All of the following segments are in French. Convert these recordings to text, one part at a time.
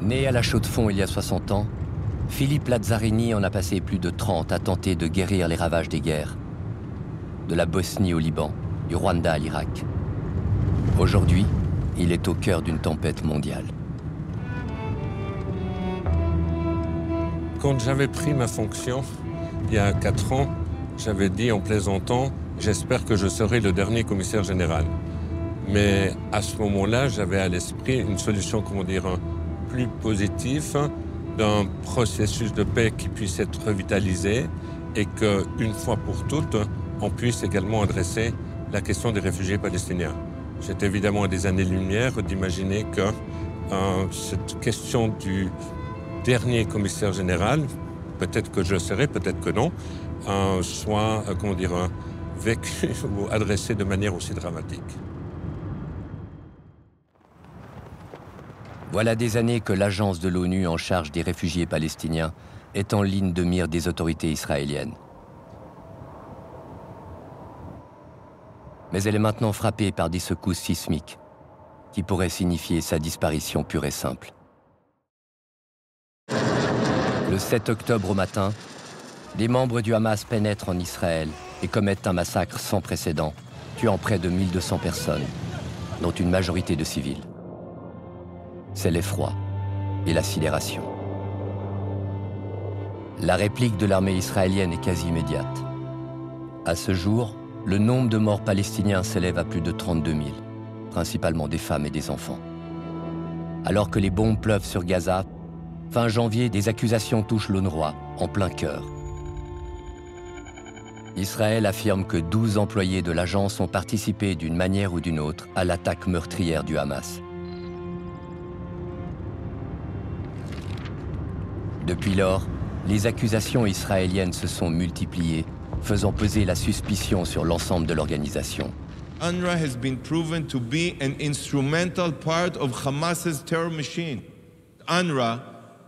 Né à la Chaux-de-Fonds il y a 60 ans, Philippe Lazzarini en a passé plus de 30 à tenter de guérir les ravages des guerres. De la Bosnie au Liban, du Rwanda à l'Irak. Aujourd'hui, il est au cœur d'une tempête mondiale. Quand j'avais pris ma fonction, il y a 4 ans, j'avais dit en plaisantant « J'espère que je serai le dernier commissaire général ». Mais à ce moment-là, j'avais à l'esprit une solution, comment dire, plus positive, d'un processus de paix qui puisse être revitalisé et qu'une fois pour toutes, on puisse également adresser la question des réfugiés palestiniens. C'est évidemment à des années-lumière d'imaginer que cette question du dernier commissaire général, peut-être que je le serai, peut-être que non, soit, comment dire, vécue ou adressée de manière aussi dramatique. Voilà des années que l'agence de l'ONU en charge des réfugiés palestiniens est en ligne de mire des autorités israéliennes. Mais elle est maintenant frappée par des secousses sismiques qui pourraient signifier sa disparition pure et simple. Le 7 octobre au matin, des membres du Hamas pénètrent en Israël et commettent un massacre sans précédent, tuant près de 1200 personnes, dont une majorité de civils. C'est l'effroi et la sidération. La réplique de l'armée israélienne est quasi immédiate. À ce jour, le nombre de morts palestiniens s'élève à plus de 32 000, principalement des femmes et des enfants. Alors que les bombes pleuvent sur Gaza, fin janvier, des accusations touchent l'UNRWA en plein cœur. Israël affirme que 12 employés de l'agence ont participé d'une manière ou d'une autre à l'attaque meurtrière du Hamas. Depuis lors, les accusations israéliennes se sont multipliées, faisant peser la suspicion sur l'ensemble de l'organisation. UNRWA has been proven to be an instrumental part of Hamas's terror machine. UNRWA,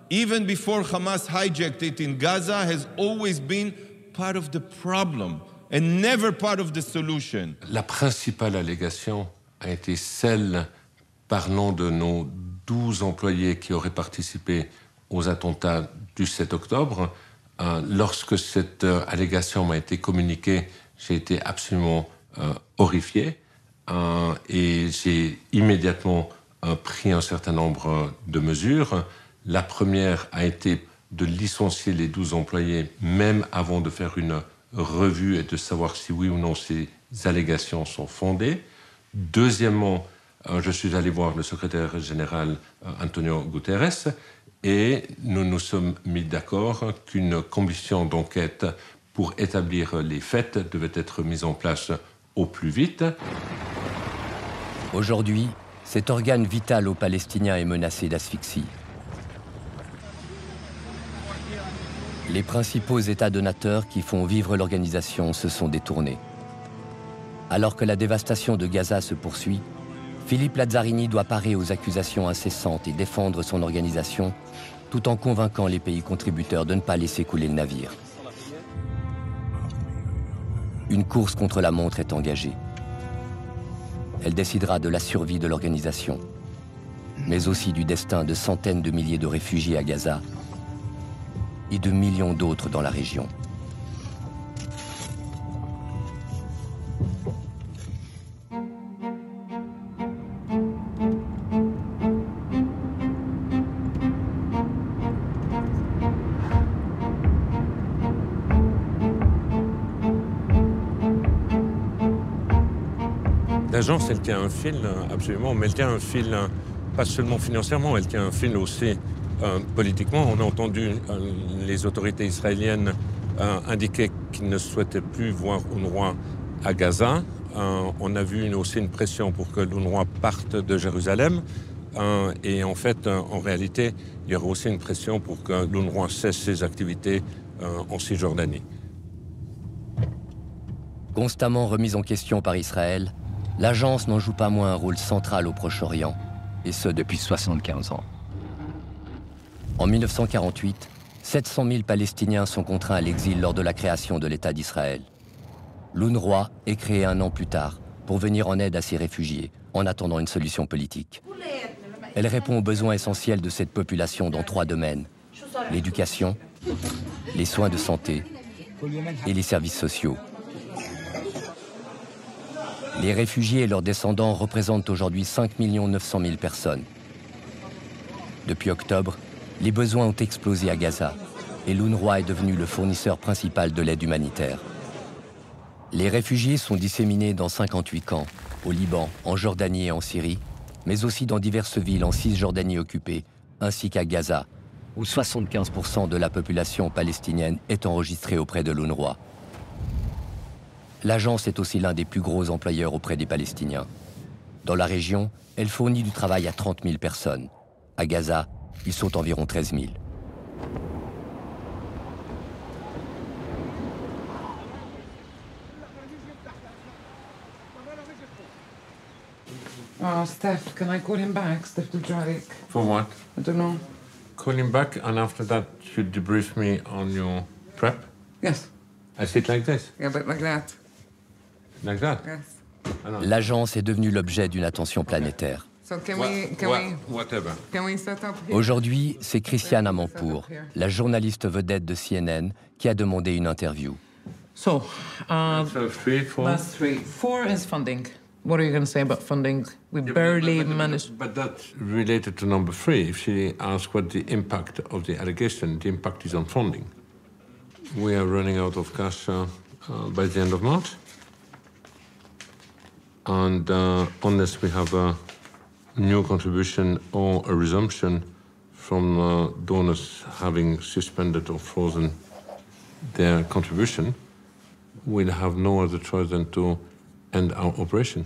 even before Hamas hijacked it in Gaza, has always been part of the problem and never part of the solution. La principale allégation a été celle parlant de nos 12 employés qui auraient participé aux attentats du 7 octobre. Lorsque cette allégation m'a été communiquée, j'ai été absolument horrifié et j'ai immédiatement pris un certain nombre de mesures. La première a été de licencier les 12 employés, même avant de faire une revue et de savoir si oui ou non ces allégations sont fondées. Deuxièmement, je suis allé voir le secrétaire général Antonio Guterres et nous nous sommes mis d'accord qu'une commission d'enquête pour établir les faits devait être mise en place au plus vite. Aujourd'hui, cet organe vital aux Palestiniens est menacé d'asphyxie. Les principaux États donateurs qui font vivre l'organisation se sont détournés. Alors que la dévastation de Gaza se poursuit, Philippe Lazzarini doit parer aux accusations incessantes et défendre son organisation, tout en convainquant les pays contributeurs de ne pas laisser couler le navire. Une course contre la montre est engagée. Elle décidera de la survie de l'organisation, mais aussi du destin de centaines de milliers de réfugiés à Gaza et de millions d'autres dans la région. L'agence, elle tient un fil, absolument, mais elle tient un fil pas seulement financièrement, elle tient un fil aussi politiquement. On a entendu les autorités israéliennes indiquer qu'ils ne souhaitaient plus voir UNRWA à Gaza. On a vu aussi une pression pour que l'UNRWA parte de Jérusalem. Et en fait, en réalité, il y aura aussi une pression pour que l'UNRWA cesse ses activités en Cisjordanie. Constamment remise en question par Israël, l'agence n'en joue pas moins un rôle central au Proche-Orient, et ce depuis 75 ans. En 1948, 700 000 Palestiniens sont contraints à l'exil lors de la création de l'État d'Israël. L'UNRWA est créé 1 an plus tard pour venir en aide à ces réfugiés, en attendant une solution politique. Elle répond aux besoins essentiels de cette population dans 3 domaines: l'éducation, les soins de santé et les services sociaux. Les réfugiés et leurs descendants représentent aujourd'hui 5 900 000 personnes. Depuis octobre, les besoins ont explosé à Gaza et l'UNRWA est devenu le fournisseur principal de l'aide humanitaire. Les réfugiés sont disséminés dans 58 camps, au Liban, en Jordanie et en Syrie, mais aussi dans diverses villes en Cisjordanie occupée, ainsi qu'à Gaza, où 75% de la population palestinienne est enregistrée auprès de l'UNRWA. L'agence est aussi l'un des plus gros employeurs auprès des Palestiniens. Dans la région, elle fournit du travail à 30 000 personnes. À Gaza, ils sont environ 13 000. Oh, Steph, can I call him back, Steph Dujarric? For what? I don't know. Call him back, and after that, you debrief me on your prep. Yes. I sit like this, Yeah, but like that. like that. Yes. L'agence est devenue l'objet d'une attention planétaire. So Whatever. can we set up here? Aujourd'hui, c'est Christiane Amanpour, la journaliste vedette de CNN, qui a demandé une interview. So, So 3, 4. that's 3. 4 is funding. What are you going to say about funding? We barely managed. But that's related to number 3. If she asks what the impact of the allegation, the impact is on funding. We are running out of cash by the end of March. And unless we have a new contribution or a resumption from donors having suspended or frozen their contribution, we'll have no other choice than to end our operation.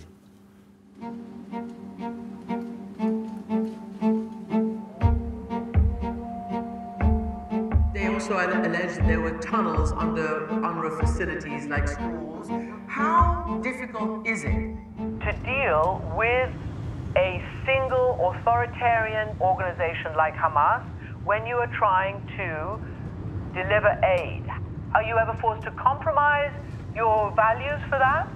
They also alleged there were tunnels under UNRWA facilities like schools. How difficult is it to deal with a single authoritarian organization like Hamas when you are trying to deliver aid? Are you ever forced to compromise your values for that?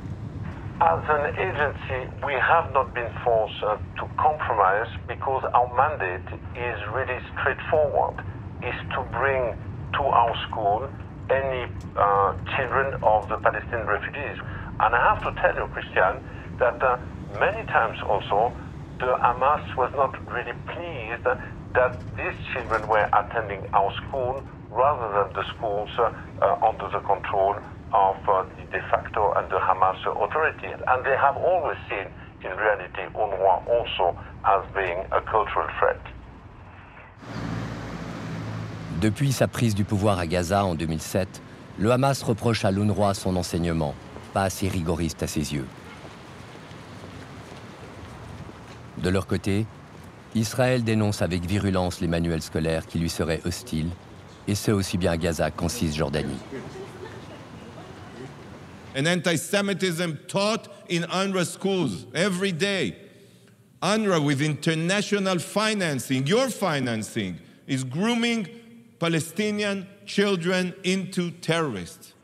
As an agency, we have not been forced to compromise because our mandate is really straightforward, is to bring to our school any children of the Palestinian refugees. And I have to tell you, Christian, that many times also the Hamas was not really pleased that these children were attending our school rather than the schools under the control of the de facto and the Hamas authorities. And they have always seen, in reality, UNRWA also as being a cultural threat. Depuis sa prise du pouvoir à Gaza en 2007, le Hamas reproche à l'UNRWA son enseignement, pas assez rigoriste à ses yeux. De leur côté, Israël dénonce avec virulence les manuels scolaires qui lui seraient hostiles, et ce aussi bien à Gaza qu'en Cisjordanie. And anti-Semitism taught in UNRWA schools every day. UNRWA, with international financing, your financing, is grooming Palestinian children into terrorists.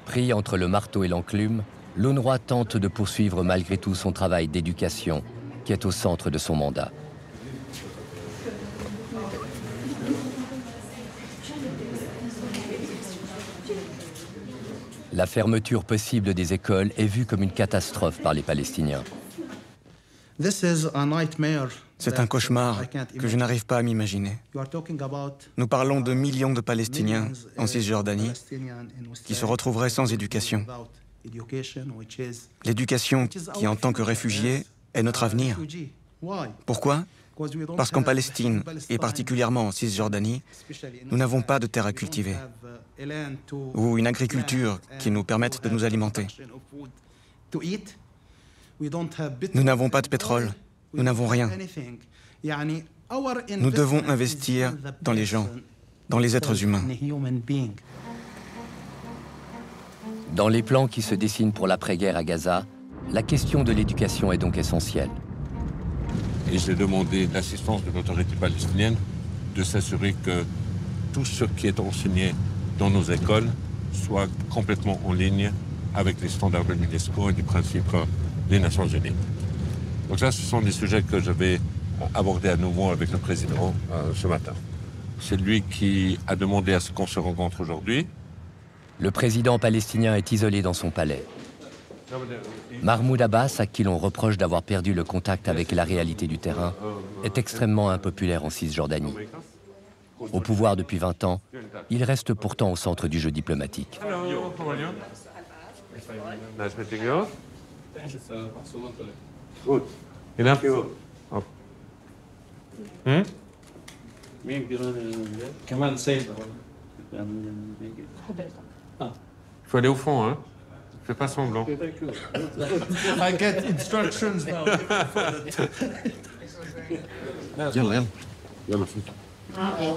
Pris entre le marteau et l'enclume, l'UNRWA tente de poursuivre malgré tout son travail d'éducation, qui est au centre de son mandat. La fermeture possible des écoles est vue comme une catastrophe par les Palestiniens. C'est un cauchemar que je n'arrive pas à m'imaginer. Nous parlons de millions de Palestiniens en Cisjordanie qui se retrouveraient sans éducation. L'éducation qui, en tant que réfugiés, est notre avenir. Pourquoi ? Parce qu'en Palestine, et particulièrement en Cisjordanie, nous n'avons pas de terre à cultiver ou une agriculture qui nous permette de nous alimenter. Nous n'avons pas de pétrole, nous n'avons rien. Nous devons investir dans les gens, dans les êtres humains. Dans les plans qui se dessinent pour l'après-guerre à Gaza, la question de l'éducation est donc essentielle. Et j'ai demandé l'assistance de l'autorité palestinienne de s'assurer que tout ce qui est enseigné dans nos écoles soit complètement en ligne avec les standards de l'UNESCO et des principes des Nations Unies. Donc ça, ce sont des sujets que je vais abordé à nouveau avec le président ce matin. C'est lui qui a demandé à ce qu'on se rencontre aujourd'hui. Le président palestinien est isolé dans son palais. Mahmoud Abbas, à qui l'on reproche d'avoir perdu le contact avec la réalité du terrain, est extrêmement impopulaire en Cisjordanie. Au pouvoir depuis 20 ans, il reste pourtant au centre du jeu diplomatique. Nice meeting you. Good. Enough? Faut aller au fond, hein? Fais pas semblant. I get instructions now. Yalla.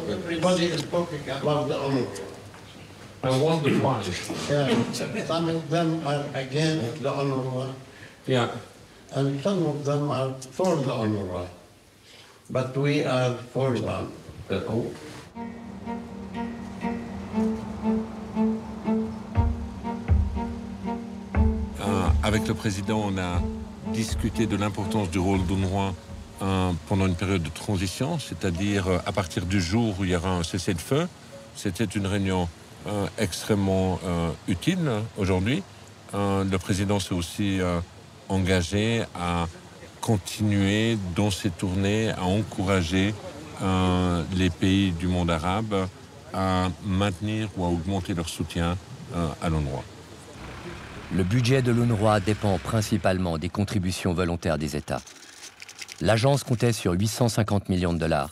Everybody is talking about the honor. I want the prize. Yeah. Some of them are against the honor, Yeah. and some of them are for the honor. But we are for the honor. Avec le président, on a discuté de l'importance du rôle d'UNRWA pendant une période de transition, c'est-à-dire à partir du jour où il y aura un cessez-le-feu. C'était une réunion extrêmement utile aujourd'hui. Le président s'est aussi engagé à continuer dans ses tournées, à encourager les pays du monde arabe à maintenir ou à augmenter leur soutien à l'UNRWA. Le budget de l'UNRWA dépend principalement des contributions volontaires des États. L'agence comptait sur 850 millions de dollars.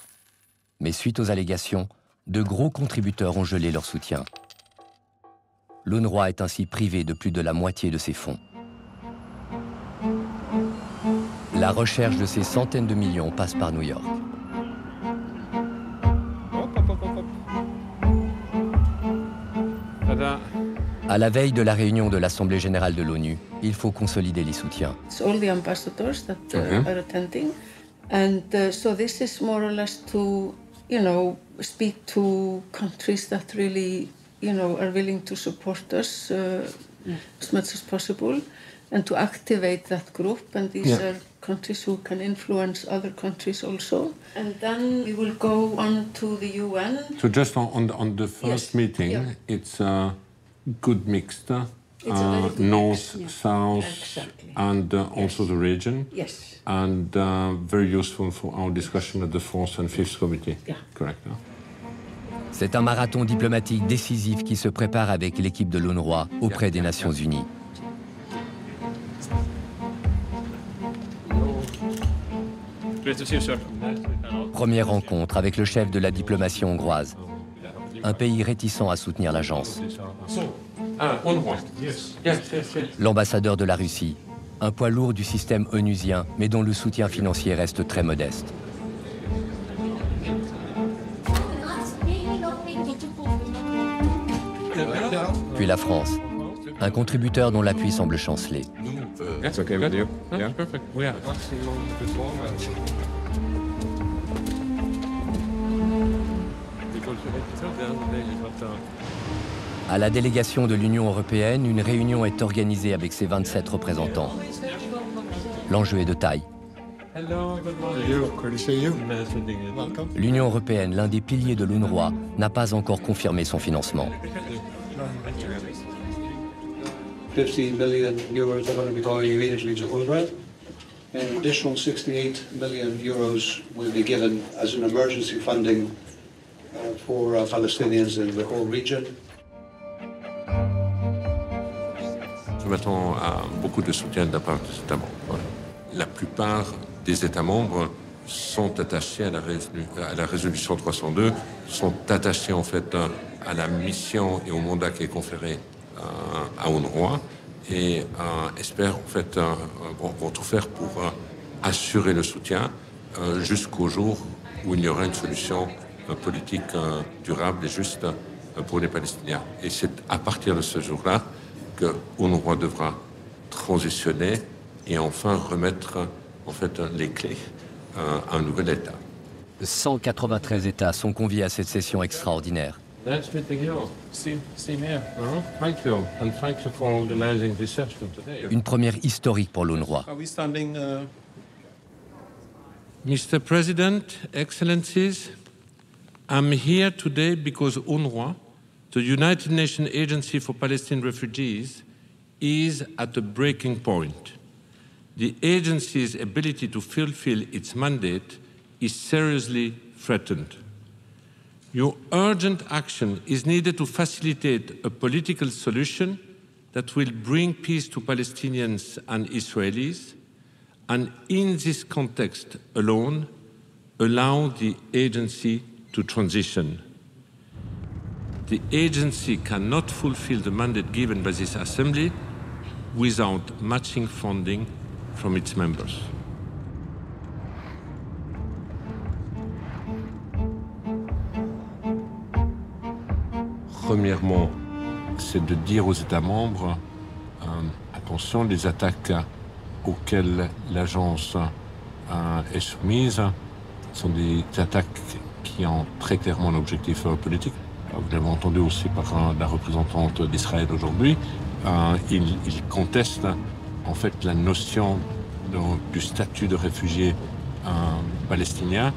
Mais suite aux allégations, de gros contributeurs ont gelé leur soutien. L'UNRWA est ainsi privé de plus de la moitié de ses fonds. La recherche de ces centaines de millions passe par New York. À la veille de la réunion de l'Assemblée générale de l'ONU, il faut consolider les soutiens. It's all the ambassadors that are attending, and so this is more or less to, speak to countries that really, are willing to support us as much as possible, and to activate that group. And these are countries who can influence other countries also. And then we will go on to the UN. So just on the first meeting, it's a good mixed, north, mix, south, exactly. and also the region. Yes. And very useful for our discussion at the 4th and 5th committee. Yeah. Correct. Huh? C'est un marathon diplomatique décisif qui se prépare avec l'équipe de l'UNRWA auprès des Nations Unies. Première rencontre avec le chef de la diplomatie hongroise, un pays réticent à soutenir l'agence. L'ambassadeur de la Russie, un poids lourd du système onusien, mais dont le soutien financier reste très modeste. Puis la France, un contributeur dont l'appui semble chanceler. À la délégation de l'Union européenne, une réunion est organisée avec ses 27 représentants. L'enjeu est de taille. L'Union européenne, l'un des piliers de l'UNRWA, n'a pas encore confirmé son financement. 15 million euros are going to be going immediately to UNRWA. An additional 68 million euros will be given as an emergency funding for Palestinians in the whole region. Je m'attends à beaucoup de soutien de la part des États membres. La plupart des États membres sont attachés à la résolution 302, sont attachés en fait à la mission et au mandat qui est conféré à UNRWA et espèrent en fait vont tout faire pour assurer le soutien jusqu'au jour où il y aura une solution politique durable et juste pour les Palestiniens. Et c'est à partir de ce jour-là que UNRWA devra transitionner et enfin remettre en fait les clés à un nouvel État. 193 États sont conviés à cette session extraordinaire. Nice meeting you. Same here. Thank you. And thank you for organizing this session today. Une première historique pour l'UNRWA. Are we standing Mr. President, Excellencies, I'm here today because UNRWA, the United Nations Agency for Palestine Refugees, is at a breaking point. The agency's ability to fulfill its mandate is seriously threatened. Your urgent action is needed to facilitate a political solution that will bring peace to Palestinians and Israelis, and in this context alone, allow the agency to transition. The agency cannot fulfill the mandate given by this Assembly without matching funding from its members. Premièrement, c'est de dire aux États membres attention, les attaques auxquelles l'agence est soumise sont des attaques qui ont très clairement un objectif politique. Vous l'avez entendu aussi par la représentante d'Israël aujourd'hui. Il conteste en fait la notion du statut de réfugié palestinien.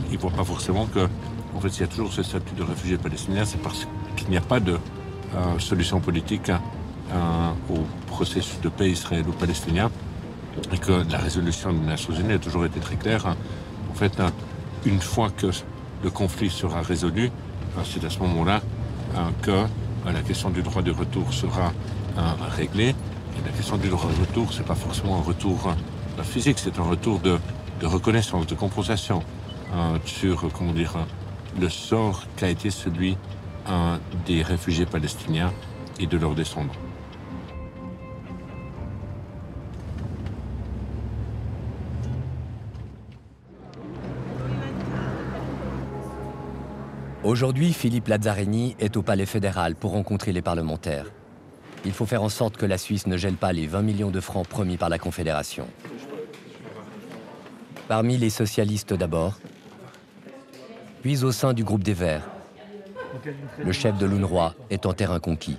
Il ne voit pas forcément que, en fait, s'il y a toujours ce statut de réfugié palestinien, c'est parce qu'il n'y a pas de solution politique au processus de paix israélo-palestinien et que la résolution des Nations Unies a toujours été très claire. En fait, une fois que le conflit sera résolu, c'est à ce moment-là que la question du droit de retour sera réglée. Et la question du droit de retour, ce n'est pas forcément un retour physique, c'est un retour de reconnaissance, de compensation sur, comment dire, le sort qu'a été celui des réfugiés palestiniens et de leurs descendants. Aujourd'hui, Philippe Lazzarini est au Palais fédéral pour rencontrer les parlementaires. Il faut faire en sorte que la Suisse ne gèle pas les 20 millions de francs promis par la Confédération. Parmi les socialistes d'abord, puis au sein du groupe des Verts. Le chef de l'UNRWA est en terrain conquis.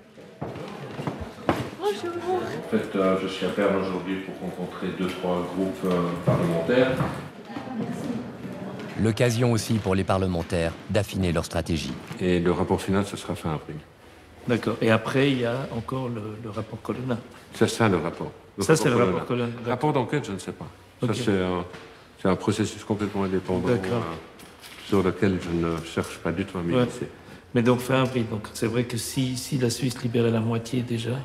En fait, je suis à Berne aujourd'hui pour rencontrer 2-3 groupes parlementaires. L'occasion aussi pour les parlementaires d'affiner leur stratégie. Et le rapport final, ce sera fin avril. D'accord. Et après, il y a encore le rapport Colonna. C'est ça, le rapport. Ça, c'est le rapport Colonna. Rapport d'enquête, je ne sais pas. Okay. Ça, c'est un processus complètement indépendant sur lequel je ne cherche pas du tout à m'immiscer. Ouais. Mais donc, fin avril. Donc, c'est vrai que si la Suisse libérait la moitié déjà,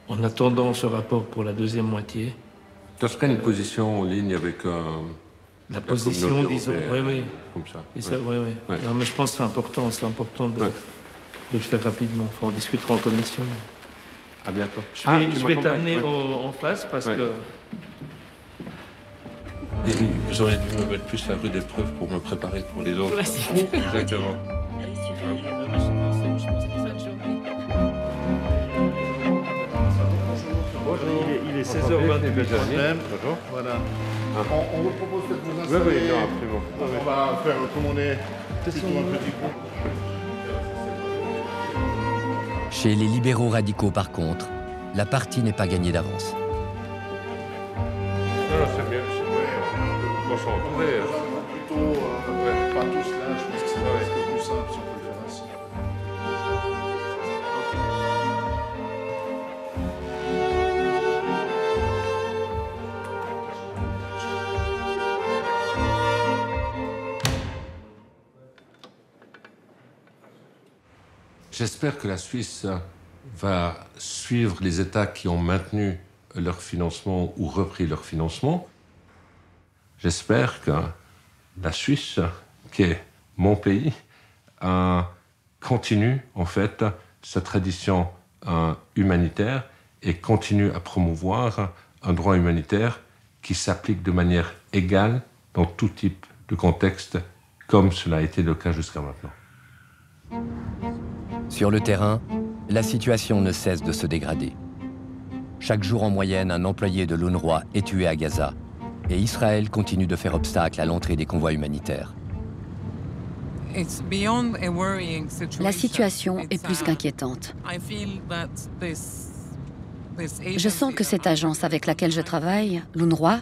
en attendant ce rapport pour la deuxième moitié... Ça serait une position en ligne avec... la position, disons, oui. Comme ça. Et ça, oui. Non, mais je pense que c'est important de le faire rapidement. Enfin, on discutera en commission. À bientôt. Je vais t'amener en face parce que... Vous auriez dû me mettre plus la rue d'épreuve pour me préparer pour les autres. Exactement. Il est 16h20 Voilà. On vous propose de vous installer. Oui, non, absolument. On va faire comme on est plutôt un petit groupe. Chez les libéraux radicaux, par contre, la partie n'est pas gagnée d'avance. Non, c'est bien. On s'en entendait. Plutôt, pas tous là, je pense que c'est presque plus simple si on peut le faire ainsi. J'espère que la Suisse va suivre les États qui ont maintenu leur financement ou repris leur financement. J'espère que la Suisse, qui est mon pays, continue en fait sa tradition humanitaire et continue à promouvoir un droit humanitaire qui s'applique de manière égale dans tout type de contexte, comme cela a été le cas jusqu'à maintenant. Sur le terrain, la situation ne cesse de se dégrader. Chaque jour en moyenne, un employé de l'UNRWA est tué à Gaza et Israël continue de faire obstacle à l'entrée des convois humanitaires. La situation est plus qu'inquiétante. Je sens que cette agence avec laquelle je travaille, l'UNRWA,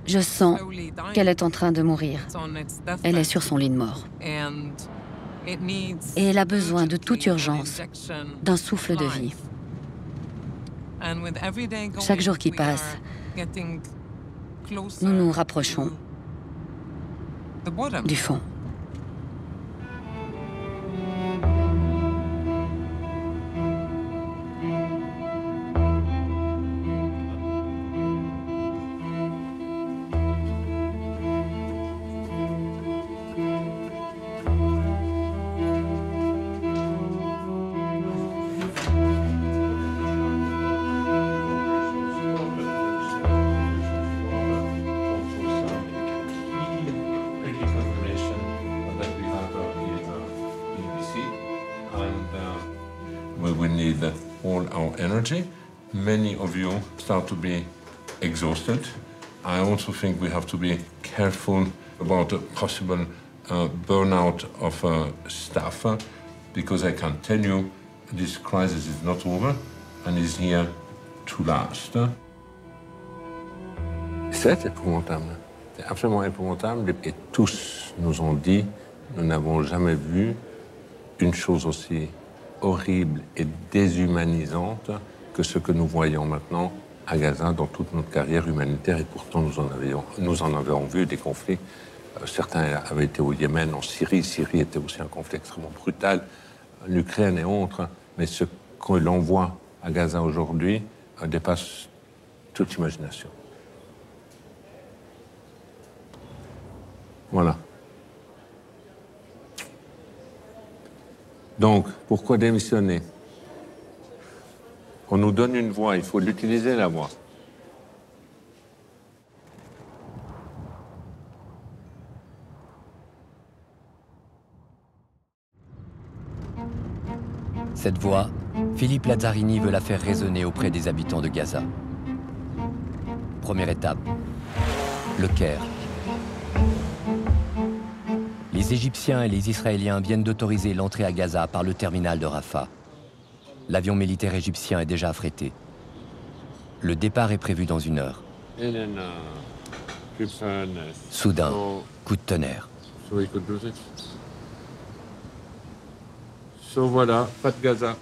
Je sens qu'elle est en train de mourir. Elle est sur son lit de mort. Et elle a besoin de toute urgence d'un souffle de vie. Chaque jour qui passe, nous nous rapprochons du fond. We will need all our energy. Many of you start to be exhausted. I also think we have to be careful about a possible burnout of staff, because I can tell you this crisis is not over and is here to last. C'est épouvantable. C'est absolument épouvantable. Et tous nous ont dit, nous n'avons jamais vu une chose aussi horrible et déshumanisante que ce que nous voyons maintenant à Gaza dans toute notre carrière humanitaire. Et pourtant, nous en avons vu des conflits. Certains avaient été au Yémen, en Syrie. Syrie était aussi un conflit extrêmement brutal. L'Ukraine et autres. Mais ce que l'on voit à Gaza aujourd'hui dépasse toute imagination. Voilà. Donc, pourquoi démissionner? On nous donne une voix, il faut l'utiliser, la voix. Cette voix, Philippe Lazzarini veut la faire résonner auprès des habitants de Gaza. Première étape, le Caire. Les Égyptiens et les Israéliens viennent d'autoriser l'entrée à Gaza par le terminal de Rafah. L'avion militaire égyptien est déjà affrété. Le départ est prévu dans 1 heure. Soudain, coup de tonnerre. Voilà, pas de Gaza.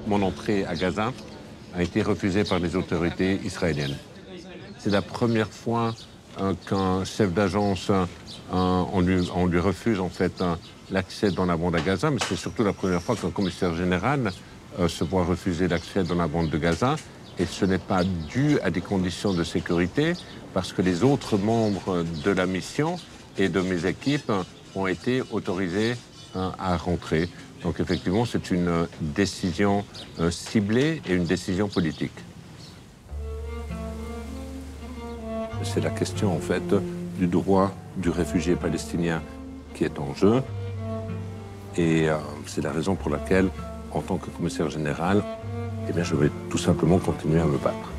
Mon entrée à Gaza a été refusée par les autorités israéliennes. C'est la première fois qu'un chef d'agence, on lui refuse en fait l'accès dans la bande à Gaza, mais c'est surtout la première fois qu'un commissaire général se voit refuser l'accès dans la bande de Gaza. Et ce n'est pas dû à des conditions de sécurité, parce que les autres membres de la mission et de mes équipes ont été autorisés à rentrer. Donc effectivement, c'est une décision ciblée et une décision politique. C'est la question, en fait, du droit du réfugié palestinien qui est en jeu. Et c'est la raison pour laquelle, en tant que commissaire général, eh bien, je vais tout simplement continuer à me battre.